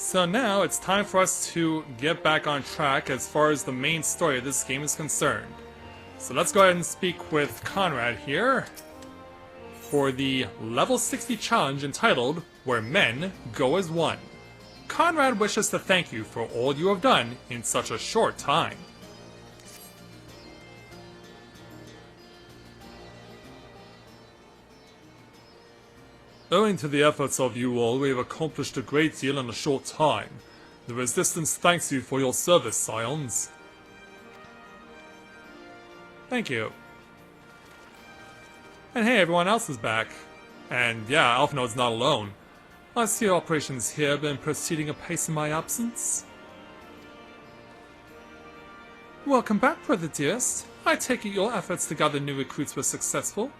So now it's time for us to get back on track as far as the main story of this game is concerned. So let's go ahead and speak with Conrad here for the level 60 challenge entitled Where Men Go as One. Conrad wishes to thank you for all you have done in such a short time. Owing to the efforts of you all, we have accomplished a great deal in a short time. The Resistance thanks you for your service, Scions. Thank you. And hey, everyone else is back. And yeah, Alphinode's not alone. I see operations here have been proceeding apace in my absence. Welcome back, brother dearest. I take it your efforts to gather new recruits were successful.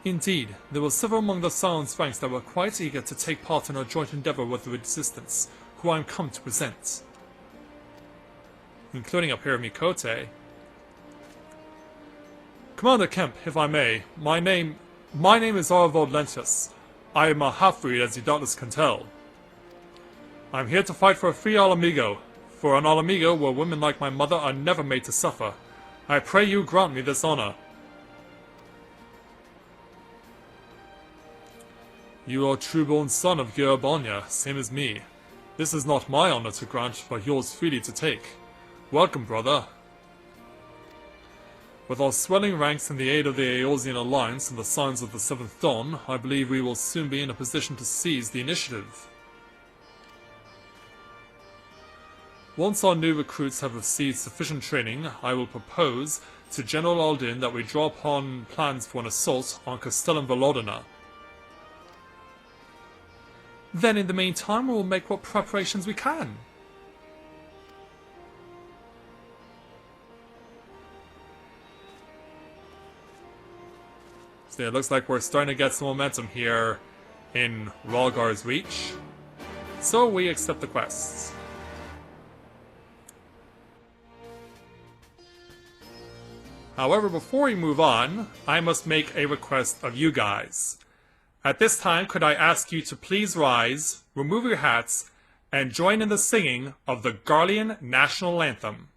Indeed, there were several among the Scions ranks that were quite eager to take part in our joint endeavor with the Resistance, who I am come to present. Including up here Mikote. Commander Kemp, if I may, my name is Arvold Lentius. I am a half-breed, as you doubtless can tell. I am here to fight for a free Ala Mhigan, for an Ala Mhigan where women like my mother are never made to suffer. I pray you grant me this honor. You are a true-born son of Gyrabonya, same as me. This is not my honor to grant, but yours freely to take. Welcome, brother. With our swelling ranks and the aid of the Eorzean Alliance and the signs of the Seventh Dawn, I believe we will soon be in a position to seize the initiative. Once our new recruits have received sufficient training, I will propose to General Aldin that we draw upon plans for an assault on Castellum Volodina. Then in the meantime, we will make what preparations we can. So it looks like we're starting to get some momentum here in Rhalgr's Reach. So we accept the quests. However, before we move on, I must make a request of you guys. At this time, could I ask you to please rise, remove your hats, and join in the singing of the Garlean National Anthem.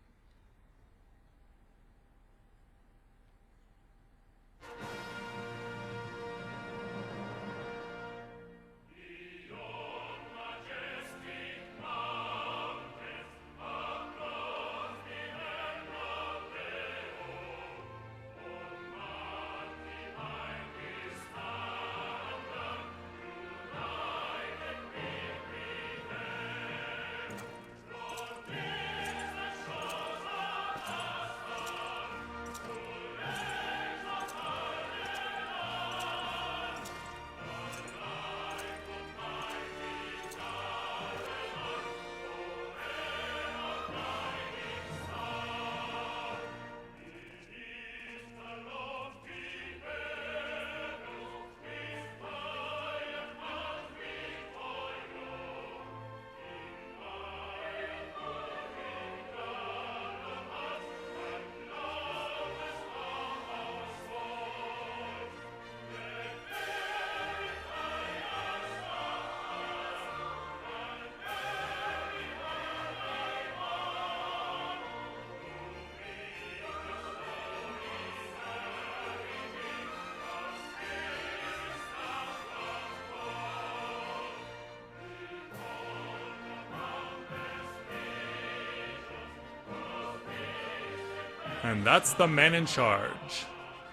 And that's the man in charge.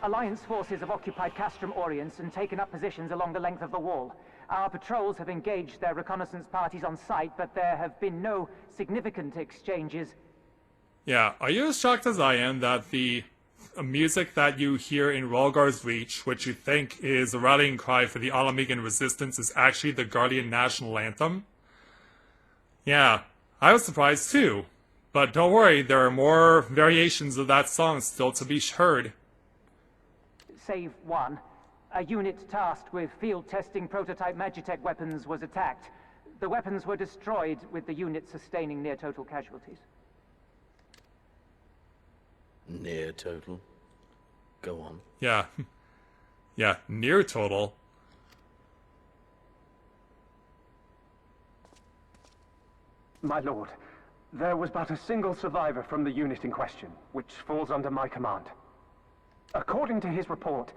Alliance forces have occupied Castrum Oriens and taken up positions along the length of the wall. Our patrols have engaged their reconnaissance parties on site, but there have been no significant exchanges. Yeah, are you as shocked as I am that the music that you hear in Rhalgr's Reach, which you think is a rallying cry for the Ala Mhigan resistance, is actually the Guardian National Anthem? Yeah, I was surprised too. But don't worry, there are more variations of that song still to be heard. Save one. A unit tasked with field testing prototype Magitech weapons was attacked. The weapons were destroyed, with the unit sustaining near total casualties. Near total? Go on. Yeah. Yeah, near total. My lord, there was but a single survivor from the unit in question, which falls under my command. According to his report,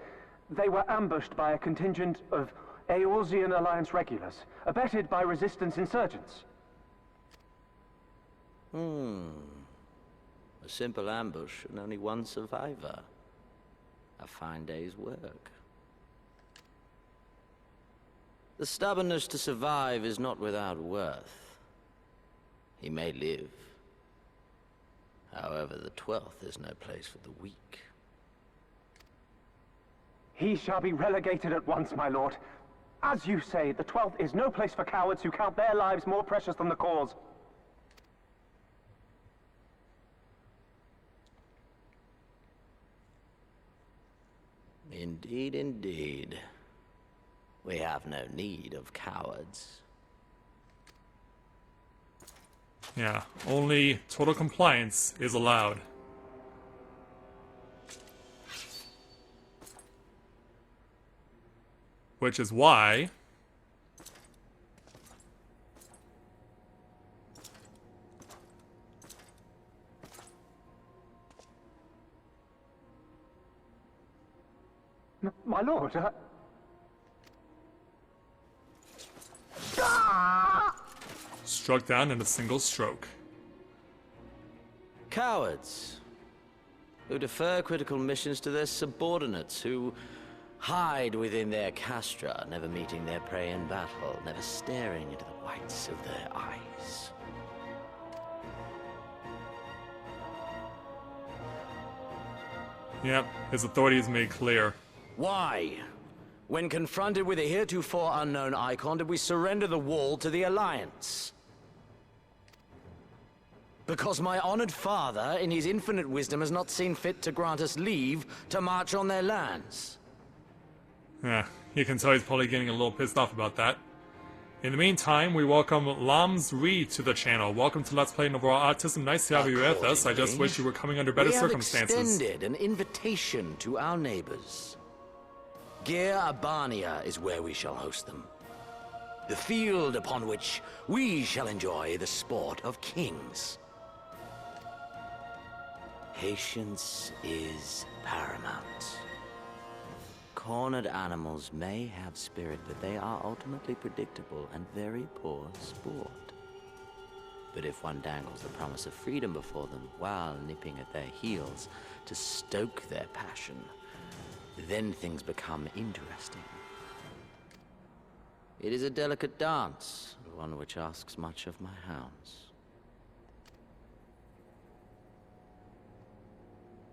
they were ambushed by a contingent of Eorzean Alliance regulars, abetted by resistance insurgents. A simple ambush and only one survivor. A fine day's work. The stubbornness to survive is not without worth. He may live. However, the 12th is no place for the weak. He shall be relegated at once, my lord. As you say, the 12th is no place for cowards who count their lives more precious than the cause. Indeed, indeed. We have no need of cowards. Yeah, only total compliance is allowed. Which is why... My lord, struck down in a single stroke. Cowards. Who defer critical missions to their subordinates, who hide within their castra, never meeting their prey in battle, never staring into the whites of their eyes. Yep, his authority is made clear. Why? When confronted with a heretofore unknown icon, did we surrender the wall to the Alliance? Because my honored father, in his infinite wisdom, has not seen fit to grant us leave to march on their lands. Yeah, you can tell he's probably getting a little pissed off about that. In the meantime, we welcome Lams Reed to the channel. Welcome to Let's Play Novara Autism. Nice to have you with us. I just wish you were coming under better circumstances. We have extended an invitation to our neighbors. Gir Abania is where we shall host them. The field upon which we shall enjoy the sport of kings. Patience is paramount. Cornered animals may have spirit, but they are ultimately predictable and very poor sport. But if one dangles the promise of freedom before them while nipping at their heels to stoke their passion, then things become interesting. It is a delicate dance, one which asks much of my hounds.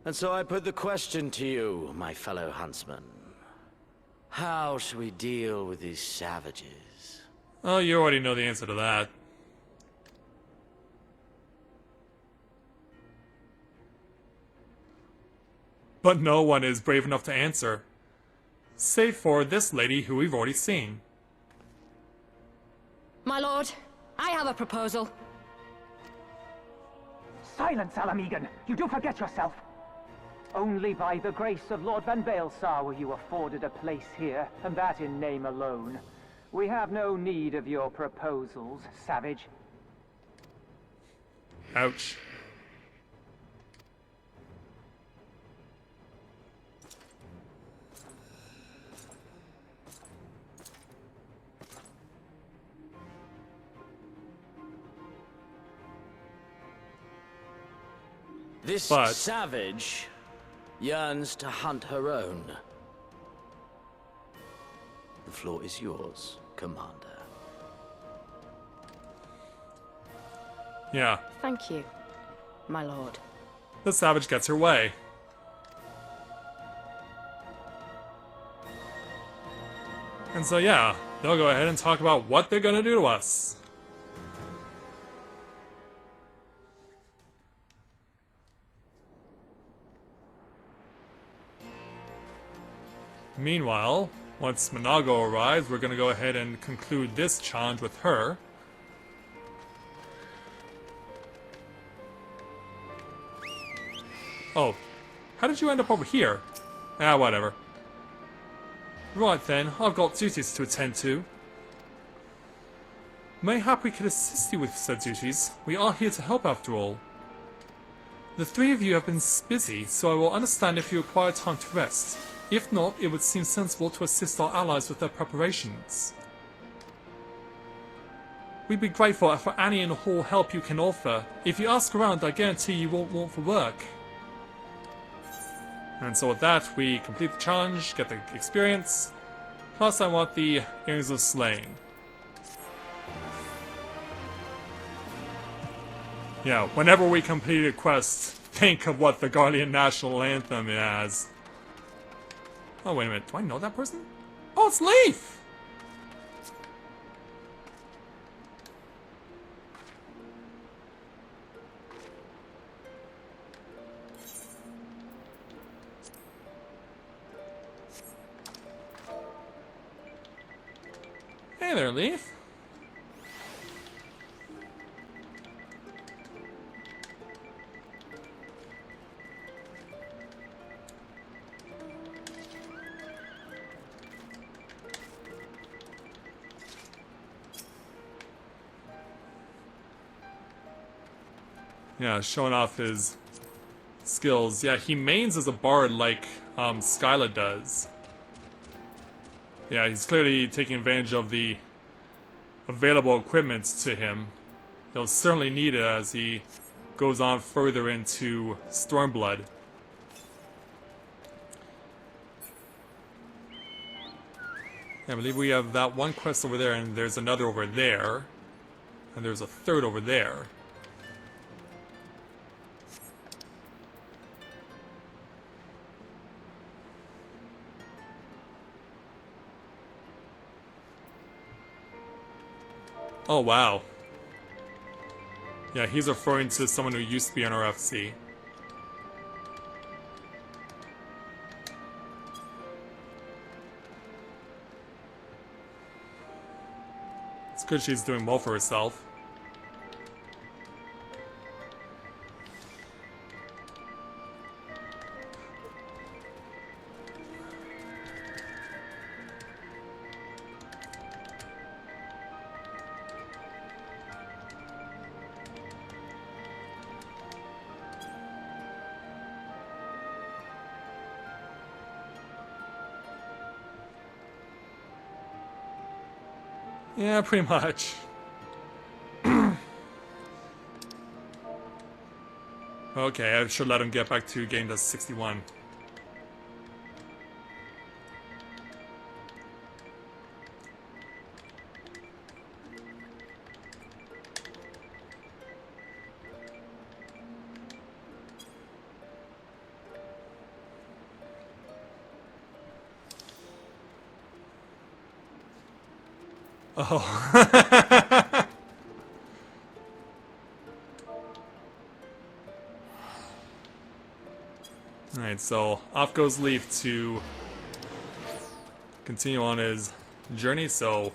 And so I put the question to you, my fellow huntsman. How should we deal with these savages? Oh, you already know the answer to that. But no one is brave enough to answer. Save for this lady who we've already seen. My lord, I have a proposal. Silence, Ala Mhigan! You do forget yourself! Only by the grace of Lord Van Baelsar were you afforded a place here, and that in name alone. We have no need of your proposals, savage. Ouch. This But savage yearns to hunt her own. The floor is yours, Commander. yeah, Thank you, my lord. the savage gets her way. And so yeah, they'll go ahead and talk about what they're gonna do to us. Meanwhile, once Minago arrives, we're gonna go ahead and conclude this challenge with her. Oh, how did you end up over here? Ah, whatever. Right then, I've got duties to attend to. Mayhap we could assist you with said duties. We are here to help after all. The three of you have been busy, so I will understand if you require time to rest. If not, it would seem sensible to assist our allies with their preparations. We'd be grateful for any and all help you can offer. If you ask around, I guarantee you won't want for work. And so with that, we complete the challenge, get the experience. Plus I want the Earrings of Slaying. Yeah, whenever we complete a quest, think of what the Garlean National Anthem is. Oh, wait a minute. Do I know that person? Oh, it's Leif! Hey there, Leif. Yeah, showing off his skills. Yeah, he mains as a bard like Skyla does. Yeah, he's clearly taking advantage of the available equipment to him. He'll certainly need it as he goes on further into Stormblood. Yeah, I believe we have that one quest over there, and there's another over there. And there's a third over there. Oh, wow. Yeah, he's referring to someone who used to be on RFC. It's good she's doing well for herself. Yeah, pretty much. Okay, I should let him get back to game to 61. Oh. Alright, so off goes Leif to continue on his journey, so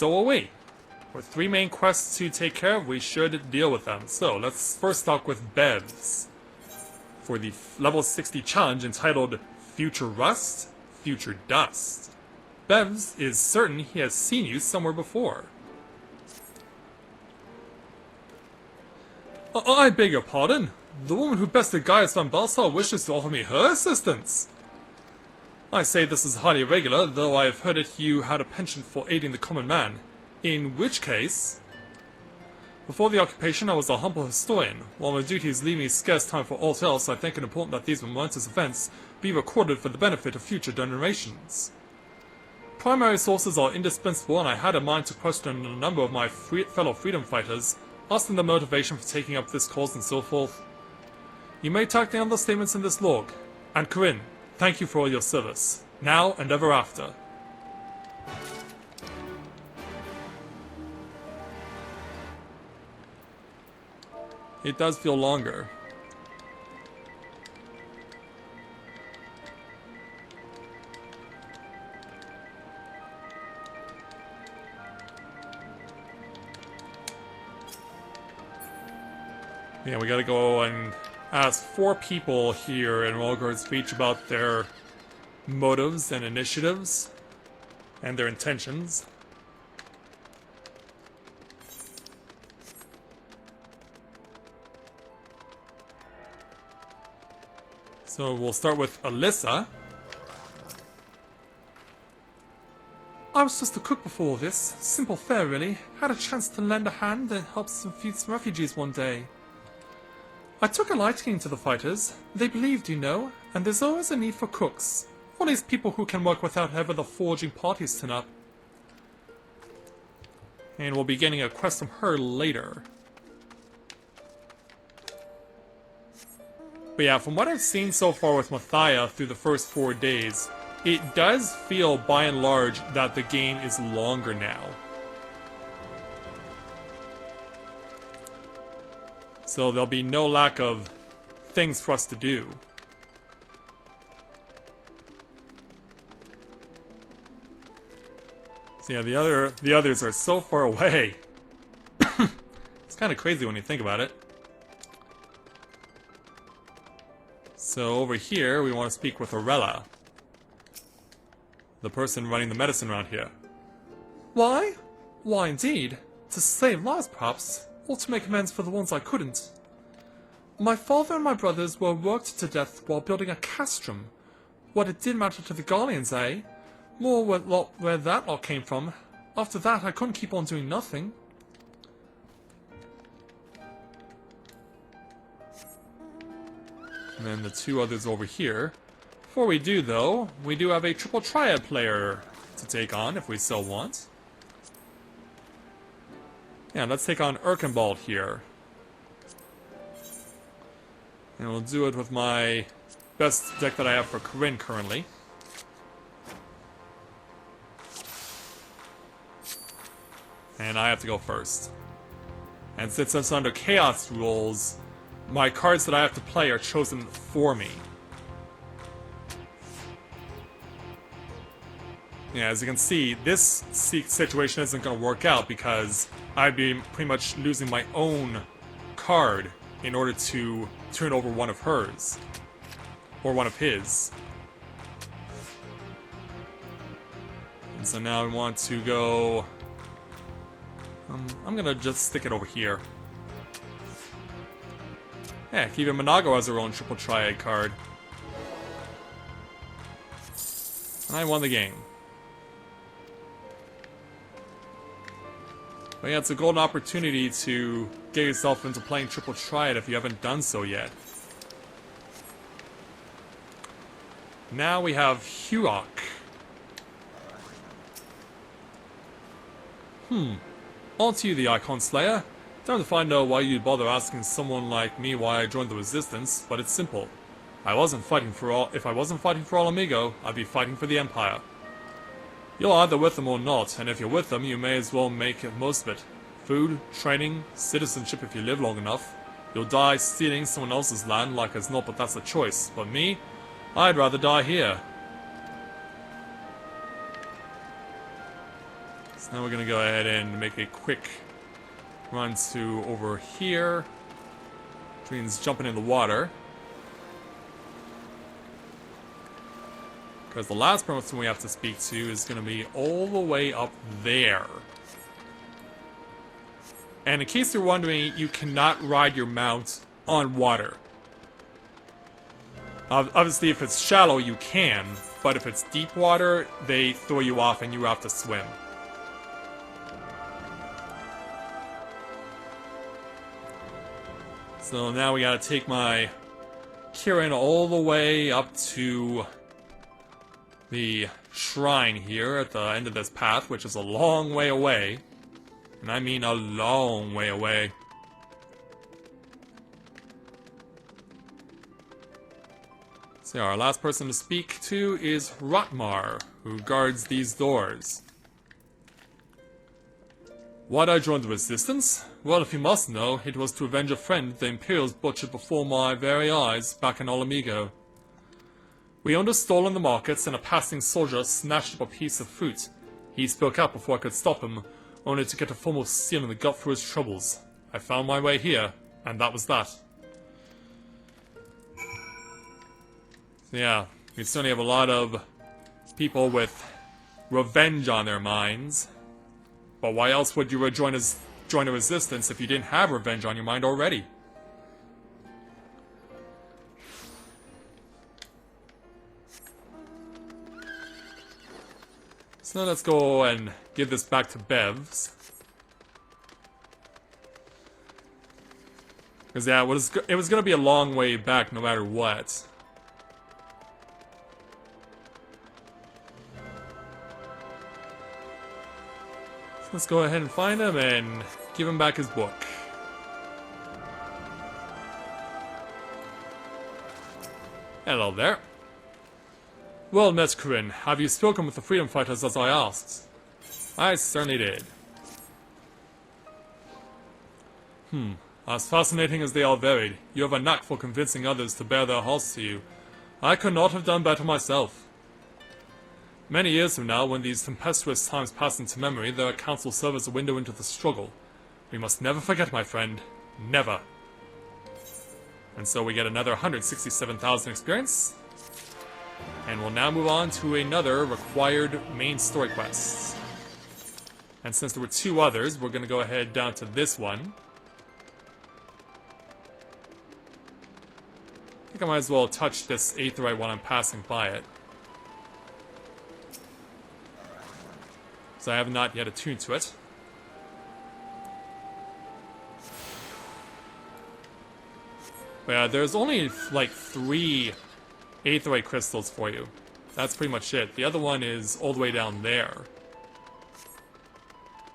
will we. With 3 main quests to take care of, we should deal with them. So let's first talk with Bevs for the level 60 challenge entitled Future Rust, Future Dust. Bevs is certain he has seen you somewhere before. I beg your pardon? The woman who bested Gaius van Balsar wishes to offer me her assistance. I say this is highly irregular, though I have heard that you had a penchant for aiding the common man. In which case... Before the occupation, I was a humble historian. While my duties leave me scarce time for aught else, I think it important that these momentous events be recorded for the benefit of future generations. Primary sources are indispensable, and I had in mind to question a number of my fellow freedom fighters, asking their motivation for taking up this cause and so forth. You may tack down the statements in this log. And Corinne, thank you for all your service, now and ever after. It does feel longer. Yeah, we gotta go and ask 4 people here in Rhalgr's speech about their motives and initiatives and their intentions. So we'll start with Alyssa. I was just a cook before all this. Simple fare, really. Had a chance to lend a hand and help feed some refugees one day. I took a liking to the fighters. They believed, you know, and there's always a need for cooks. All these people who can work without ever the foraging parties turn up. And we'll be getting a quest from her later. But yeah, from what I've seen so far with Mathia through the first 4 days, it does feel, by and large, that the game is longer now. So there'll be no lack of things for us to do. So yeah, the others are so far away. It's kind of crazy when you think about it. So over here, we want to speak with Aurelia, the person running the medicine around here. Why? Why indeed. To save lives, perhaps, or to make amends for the ones I couldn't. My father and my brothers were worked to death while building a castrum. What it did matter to the Garleans, eh? More where that lot came from. After that, I couldn't keep on doing nothing. And then the 2 others over here. Before we do, though, we do have a triple triad player to take on, if we still want. Yeah, let's take on Erkenbald here. And we'll do it with my best deck that I have for Corinne currently. And I have to go first. And since it's under Chaos rules, my cards that I have to play are chosen for me. Yeah, as you can see, this situation isn't going to work out because I'd be pretty much losing my own card in order to turn over one of hers. Or one of his. And so now I want to go... I'm gonna just stick it over here. Heck, even Monago has her own triple triad card. And I won the game. But yeah, it's a golden opportunity to get yourself into playing triple triad if you haven't done so yet. Now we have Huok. On to you, the Icon Slayer. Time to find out why you'd bother asking someone like me why I joined the Resistance, but it's simple. If I wasn't fighting for Ala Mhigan, I'd be fighting for the Empire. You're either with them or not, and if you're with them, you may as well make the most of it. Food, training, citizenship if you live long enough. You'll die stealing someone else's land like as not, but that's a choice. But me? I'd rather die here. So now we're gonna go ahead and make a quick run to over here, which means jumping in the water. Because the last person we have to speak to is going to be all the way up there. And in case you're wondering, you cannot ride your mount on water. Obviously, if it's shallow, you can, but if it's deep water, they throw you off and you have to swim. So now we gotta take my Kirin all the way up to the shrine here at the end of this path, which is a long way away. And I mean a long way away. So our last person to speak to is Rotmar, who guards these doors. Why'd I join the Resistance? Well, if you must know, it was to avenge a friend the Imperials butchered before my very eyes back in Ala Mhigan. We owned a stall in the markets, and a passing soldier snatched up a piece of fruit. He spoke out before I could stop him, only to get a form of steel in the gut through his troubles. I found my way here, and that was that. So yeah, we certainly have a lot of people with revenge on their minds. But why else would you join a Resistance if you didn't have revenge on your mind already? So now let's go and give this back to Bevs. Because yeah, it was going to be a long way back no matter what. So let's go ahead and find him and give him back his book. Hello there. Well met, Corinne. Have you spoken with the freedom fighters as I asked? I certainly did. As fascinating as they are varied, you have a knack for convincing others to bear their hearts to you. I could not have done better myself. Many years from now, when these tempestuous times pass into memory, their accounts will serve as a window into the struggle. We must never forget, my friend. Never. And so we get another 167,000 experience. And we'll now move on to another required main story quest. And since there were two others, we're going to go ahead down to this one. I think I might as well touch this Aetheryte while I'm passing by it. So I have not yet attuned to it. But yeah, there's only like 3 Aetheryte crystals for you. That's pretty much it. The other one is all the way down there.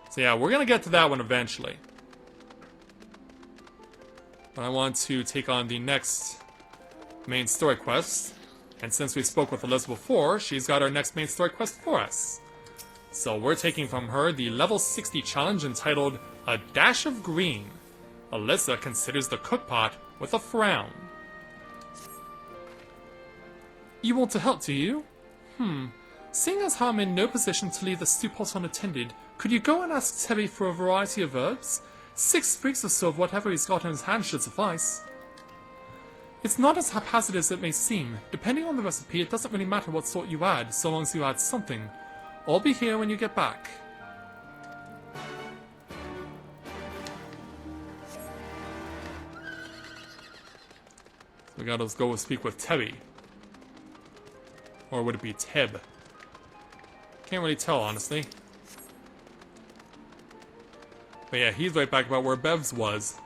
So yeah, we're gonna get to that one eventually. But I want to take on the next main story quest. And since we spoke with Elizabeth before, she's got our next main story quest for us. So we're taking from her the level 60 challenge entitled A Dash of Green. Alyssa considers the cookpot with a frown. You want to help, do you? Seeing as how I'm in no position to leave the stew pot unattended, could you go and ask Terry for a variety of herbs? 6 sprigs or so of whatever he's got in his hand should suffice. It's not as haphazard as it may seem. Depending on the recipe, it doesn't really matter what sort you add, so long as you add something. I'll be here when you get back. So we gotta go speak with Terry. Or would it be Teb? Can't really tell, honestly. But yeah, he's right back about where Bev's was.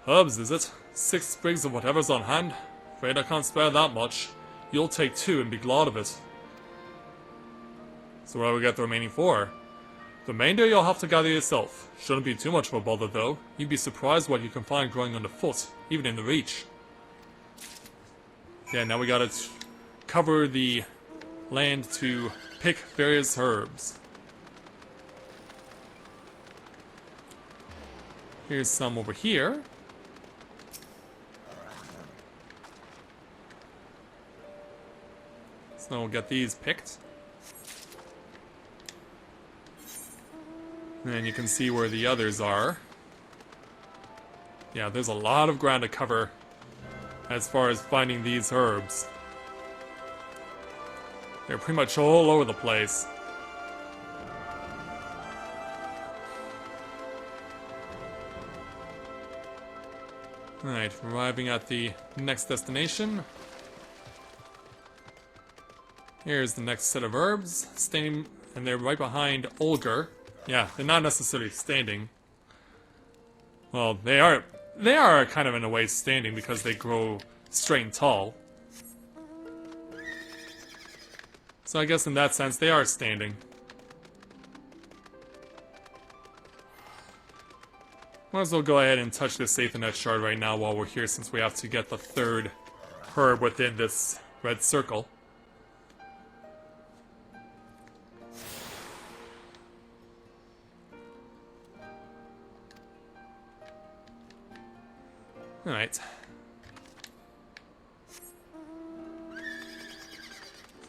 Herbs, is it? 6 sprigs of whatever's on hand? Afraid I can't spare that much. You'll take 2 and be glad of it. So what do we get the remaining 4? The remainder you'll have to gather yourself. Shouldn't be too much of a bother though. You'd be surprised what you can find growing underfoot, even in the Reach. Yeah, now we gotta cover the land to pick various herbs. Here's some over here. So we'll get these picked. And you can see where the others are. Yeah, there's a lot of ground to cover as far as finding these herbs. They're pretty much all over the place. Alright, arriving at the next destination. Here's the next set of herbs, standing, and they're right behind Rhalgr. Yeah, they're not necessarily standing. Well, they are kind of in a way standing because they grow straight and tall. So I guess in that sense they are standing. Might as well go ahead and touch this Aethernet shard right now while we're here, since we have to get the 3rd herb within this red circle. Alright.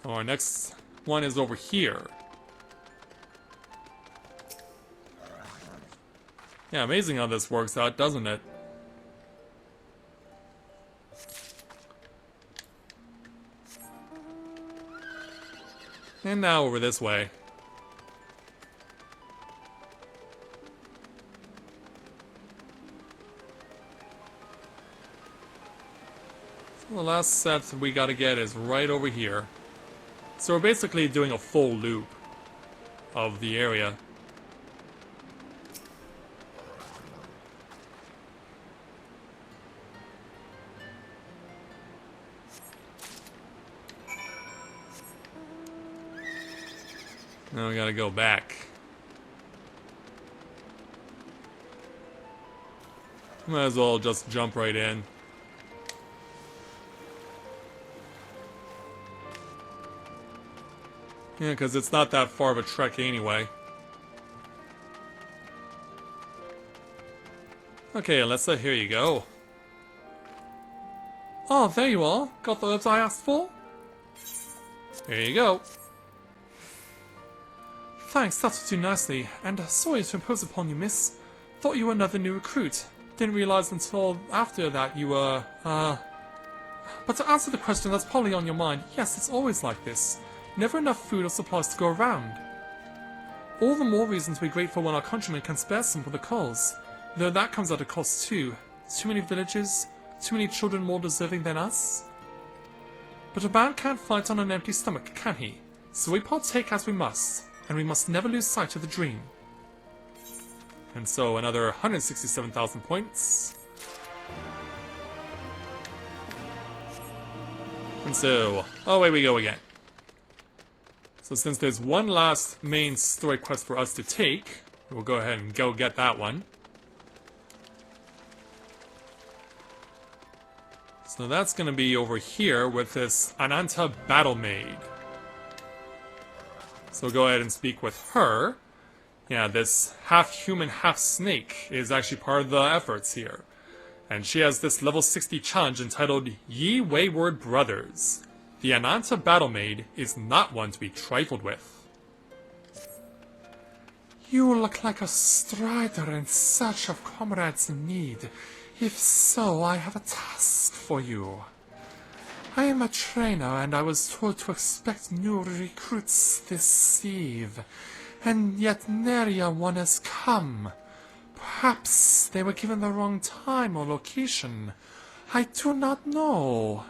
So our next one is over here. Yeah, amazing how this works out, doesn't it? And now over this way. the last set we gotta get is right over here. So we're basically doing a full loop of the area. Now we gotta go back. Might as well just jump right in. Yeah, because it's not that far of a trek anyway. Okay, Alyssa, here you go. Oh, there you are. Got the herbs I asked for? Here you go. Thanks, that will do nicely. And sorry to impose upon you, miss. Thought you were another new recruit. Didn't realize until after that you were, But to answer the question that's probably on your mind, yes, it's always like this. Never enough food or supplies to go around. All the more reason to be grateful when our countrymen can spare some for the cause. Though that comes at a cost too. Too many villages, too many children more deserving than us. But a man can't fight on an empty stomach, can he? So we partake as we must, and we must never lose sight of the dream. And so another 167,000 points. And so, away we go again. So since there's one last main story quest for us to take, we'll go ahead and go get that one. So that's going to be over here with this Ananta Battle Maid. So go ahead and speak with her. Yeah, this half-human, half-snake is actually part of the efforts here. And she has this level 60 challenge entitled Ye Wayward Brothers. The Ananta Battle Maid is not one to be trifled with. You look like a strider in search of comrades in need. If so, I have a task for you. I am a trainer, and I was told to expect new recruits this eve. And yet nary a one has come. Perhaps they were given the wrong time or location. I do not know.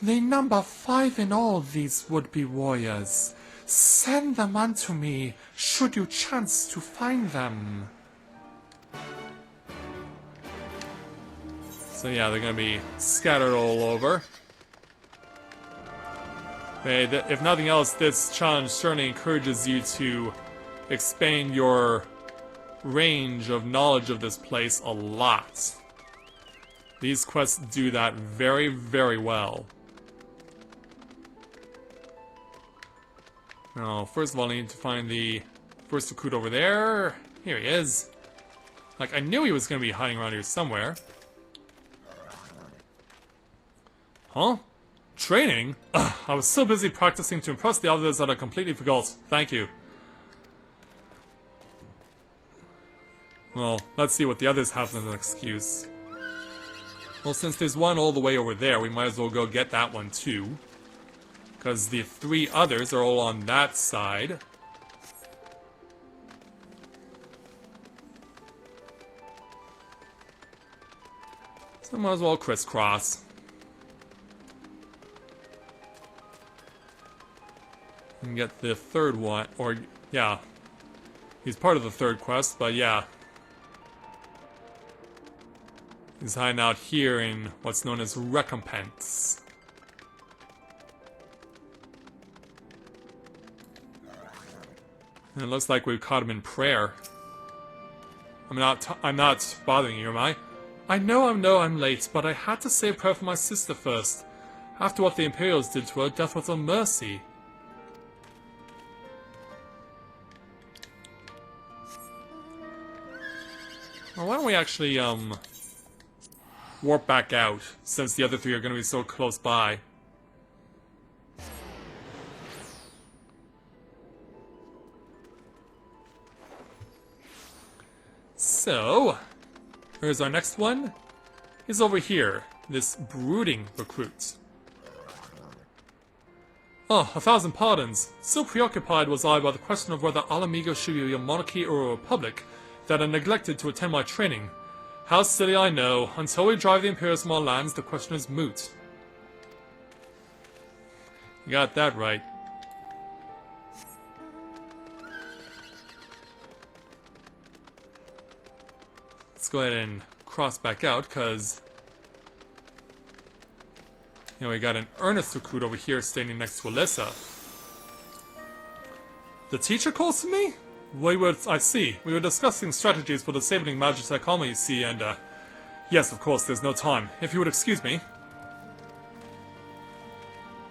They number 5 in all, these would-be warriors. Send them unto me, should you chance to find them. So yeah, they're gonna be scattered all over. If nothing else, this challenge certainly encourages you to expand your range of knowledge of this place a lot. These quests do that very, very well. Now, first of all, I need to find the first recruit over there. Here he is. Like, I knew he was going to be hiding around here somewhere. Huh? Training? Ugh, I was so busy practicing to impress the others that I completely forgot. Thank you. Well, let's see what the others have as an excuse. Well, since there's one all the way over there, we might as well go get that one too. Because the 3 others are all on that side. So I might as well crisscross. And get the third one, or, yeah. He's part of the third quest, but yeah. He's hiding out here in what's known as Recompense. And it looks like we've caught him in prayer. I'm not bothering you, am I? I know I'm late, but I had to say a prayer for my sister first. After what the Imperials did to her, death was a mercy. Well, why don't we actually, warp back out, since the other 3 are going to be so close by. So, here's our next one. He's over here, this brooding recruit. Oh, 1,000 pardons. So preoccupied was I by the question of whether Ala Mhigan should be a monarchy or a republic that I neglected to attend my training. How silly, I know. Until we drive the Imperials from our lands, the question is moot. You got that right. Let's go ahead and cross back out, because you know, we got an earnest recruit over here standing next to Alyssa. The teacher calls to me? I see. We were discussing strategies for disabling Magitech armor, you see, and, yes, of course, there's no time. If you would excuse me.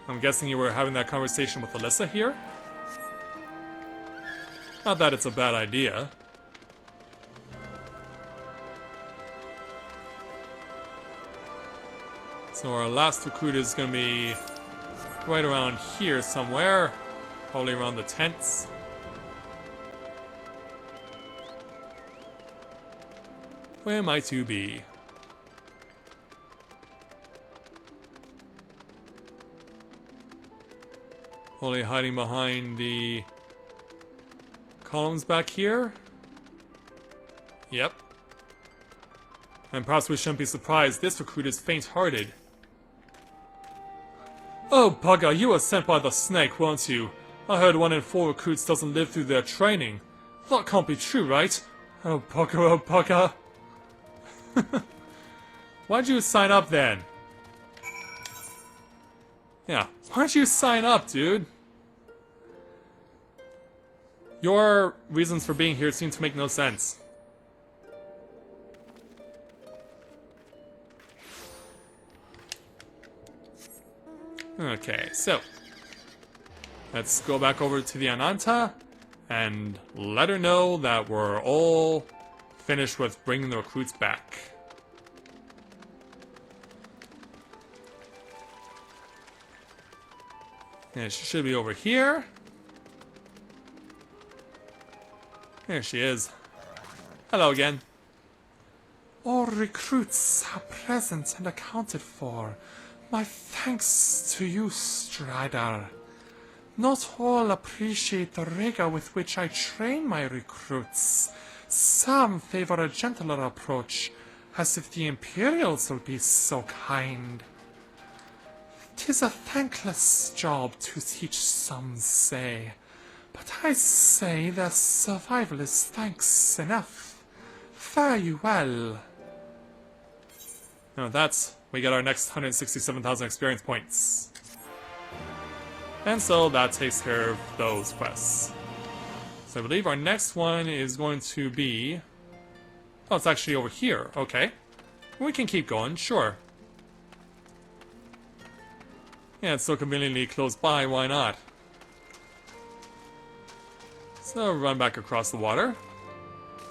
I'm guessing you were having that conversation with Alyssa here? Not that it's a bad idea. So our last recruit is going to be right around here somewhere. Probably around the tents. Where might you be? Probably hiding behind the columns back here. Yep. And perhaps we shouldn't be surprised this recruit is faint-hearted. Oh, bugger, you were sent by the snake, weren't you? I heard 1 in 4 recruits doesn't live through their training. That can't be true, right? Oh, bugger, oh, bugger. Why'd you sign up then? Yeah, why'd you sign up, dude? Your reasons for being here seem to make no sense. Okay, so let's go back over to the Ananta and let her know that we're all finished with bringing the recruits back. And she should be over here. There she is. Hello again. All recruits are present and accounted for. My thanks to you, Strider. Not all appreciate the rigor with which I train my recruits. Some favor a gentler approach, as if the Imperials will be so kind. 'Tis a thankless job to teach, some say. But I say their survival is thanks enough. Fare you well. Now we get our next 167,000 experience points. And so that takes care of those quests. So I believe our next one is going to be... Oh, it's actually over here. Okay. We can keep going, sure. Yeah, it's so conveniently close by, why not? So run back across the water.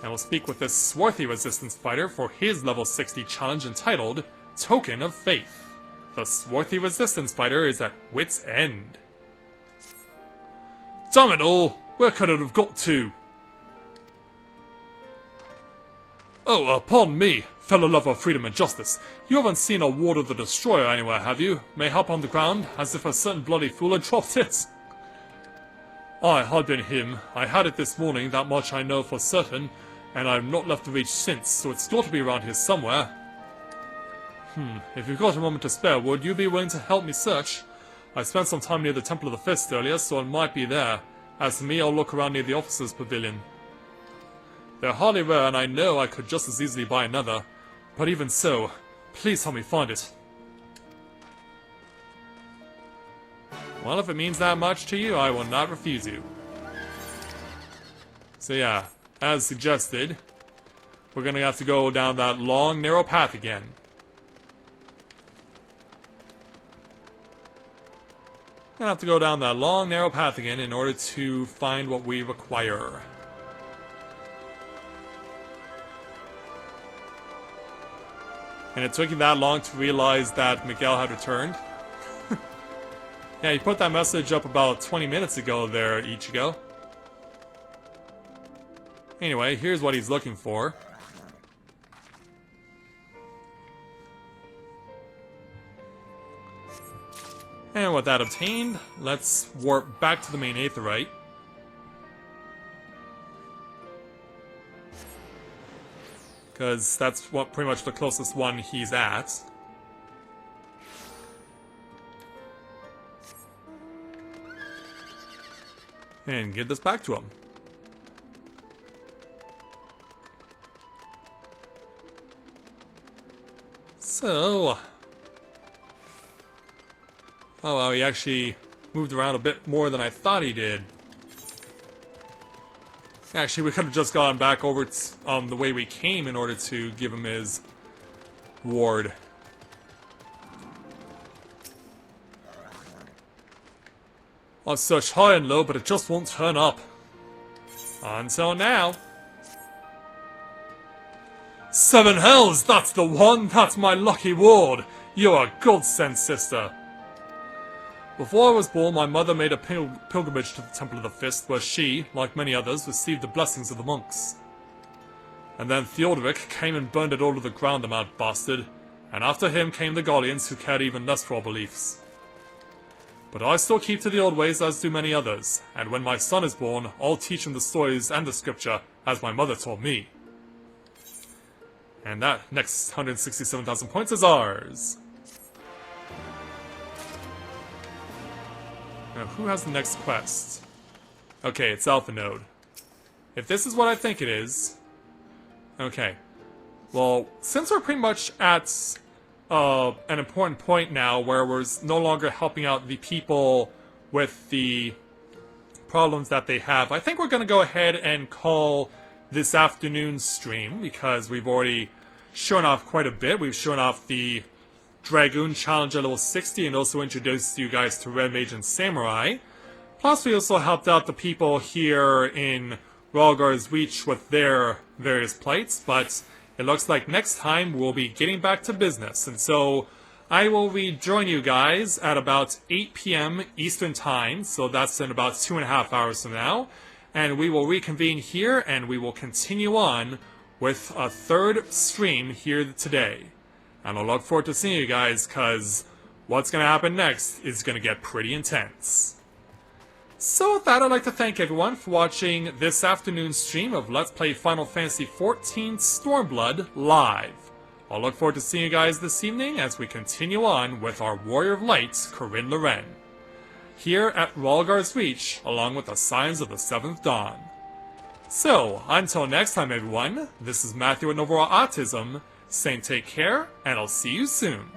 And we'll speak with this swarthy resistance fighter for his level 60 challenge entitled Token of Faith. The swarthy resistance fighter is at wit's end. Damn it all! Where could it have got to? Oh, pardon me, fellow lover of freedom and justice. You haven't seen a Ward of the Destroyer anywhere, have you? Mayhap on the ground, as if a certain bloody fool had dropped it. I had been him. I had it this morning, that much I know for certain, and I've not left the reach since, so it's got to be around here somewhere. If you've got a moment to spare, would you be willing to help me search? I spent some time near the Temple of the Fist earlier, so it might be there. As for me, I'll look around near the officers' pavilion. They're hardly rare, and I know I could just as easily buy another. But even so, please help me find it. Well, if it means that much to you, I will not refuse you. So yeah, as suggested, we're gonna have to go down that long, narrow path again. Gonna have to go down that long, narrow path again in order to find what we require. And it took you that long to realize that Miguel had returned. Yeah, he put that message up about 20 minutes ago there, Ichigo. Anyway, here's what he's looking for. And with that obtained, let's warp back to the main Aetheryte. Because that's pretty much the closest one he's at. And give this back to him. So... oh wow, he actually moved around a bit more than I thought he did. Actually, we could have just gone back over the way we came in order to give him his ward. I've searched high and low, but it just won't turn up. Until now. 7 hells, that's the one! That's my lucky ward! You're a godsend, sister! Before I was born, my mother made a pilgrimage to the Temple of the Fist, where she, like many others, received the blessings of the monks. And then Theodoric came and burned it all to the ground, the mad bastard, and after him came the Garleans, who cared even less for our beliefs. But I still keep to the old ways, as do many others, and when my son is born, I'll teach him the stories and the scripture, as my mother taught me. And that next 167,000 points is ours. Now, who has the next quest? Okay, it's Alpha Node. If this is what I think it is... okay. Well, since we're pretty much at an important point now where we're no longer helping out the people with the problems that they have, I think we're going to go ahead and call this afternoon's stream, because we've already shown off quite a bit. We've shown off the Dragoon Challenge at level 60 and also introduced you guys to Red Mage and Samurai. Plus we also helped out the people here in Rhalgr's Reach with their various plights, but it looks like next time we'll be getting back to business. And so I will rejoin you guys at about 8 p.m. Eastern Time, so that's in about 2.5 hours from now. And we will reconvene here and we will continue on with a third stream here today. And I look forward to seeing you guys, because what's going to happen next is going to get pretty intense. So with that, I'd like to thank everyone for watching this afternoon's stream of Let's Play Final Fantasy XIV Stormblood live. I'll look forward to seeing you guys this evening as we continue on with our Warrior of Light, Corinne Loren, here at Rhalgr's Reach, along with the Signs of the Seventh Dawn. So, until next time everyone, this is Matthew at Novara Autism, saying take care, and I'll see you soon.